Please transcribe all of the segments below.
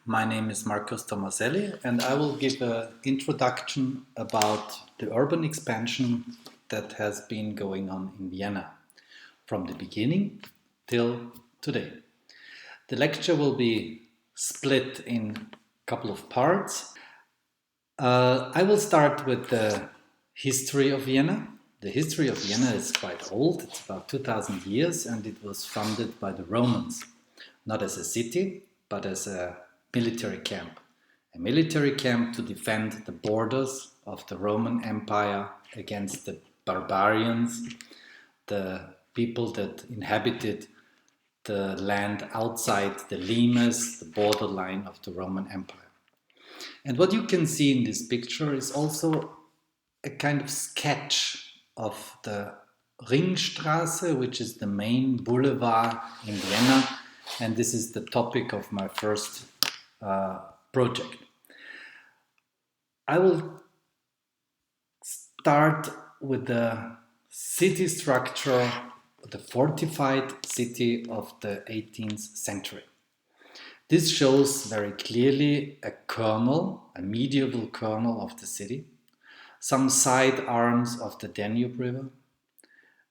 My name is Marcos Tomaselli, and I will give an introduction about the urban expansion that has been going on in Vienna from the beginning till today. The lecture will be split in a couple of parts. I will start with the history of Vienna. The history of Vienna is quite old, it's about 2000 years, and it was founded by the Romans, not as a city, but as a military camp. A military camp to defend the borders of the Roman Empire against the barbarians, the people that inhabited the land outside the limes, the borderline of the Roman Empire. And what you can see in this picture is also a kind of sketch of the Ringstraße, which is the main boulevard in Vienna, and this is the topic of my first project. I will start with the city structure, the fortified city of the 18th century. This shows very clearly a kernel, a medieval kernel of the city, some side arms of the Danube River,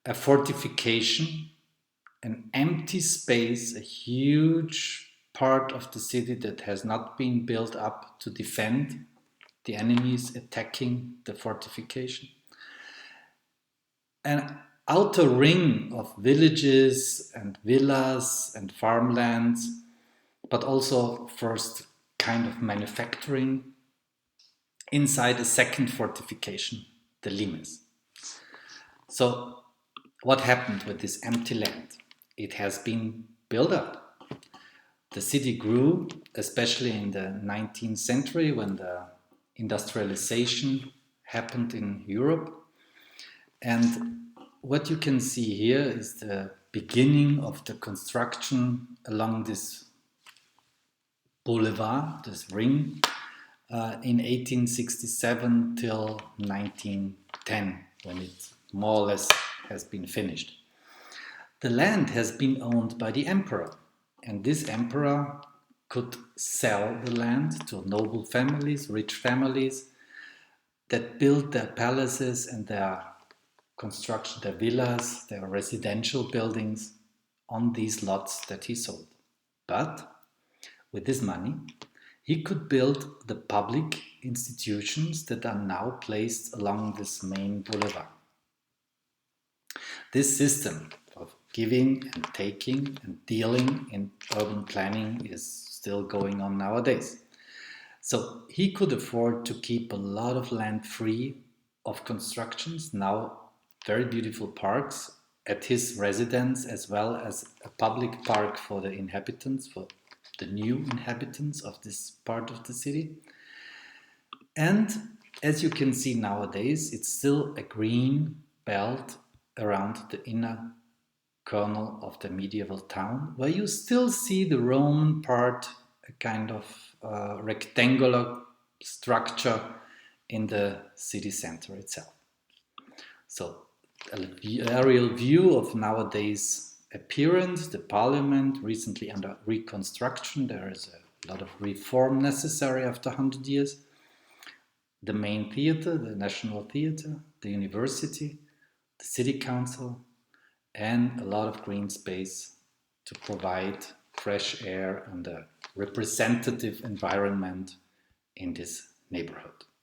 a fortification, an empty space, a huge part of the city that has not been built up to defend the enemies attacking the fortification. An outer ring of villages and villas and farmlands, but also first kind of manufacturing inside a second fortification, the limes. So what happened with this empty land? It has been built up. The city grew, especially in the 19th century when the industrialization happened in Europe. And what you can see here is the beginning of the construction along this boulevard, this ring, in 1867 till 1910, when it more or less has been finished. The land has been owned by the emperor, and this emperor could sell the land to noble families, rich families, that built their palaces and their construction, their villas, their residential buildings on these lots that he sold. But with this money, he could build the public institutions that are now placed along this main boulevard. This system of giving and taking and dealing in urban planning is still going on nowadays. So he could afford to keep a lot of land free of constructions, now very beautiful parks at his residence, as well as a public park for the inhabitants, for the new inhabitants of this part of the city. And as you can see nowadays, it's still a green belt around the inner kernel of the medieval town, where you still see the Roman part, a kind of rectangular structure in the city center itself. So an aerial view of nowadays appearance, the parliament recently under reconstruction. There is a lot of reform necessary after 100 years. The main theater, the National Theater, the university, the city council, and a lot of green space to provide fresh air and a representative environment in this neighborhood.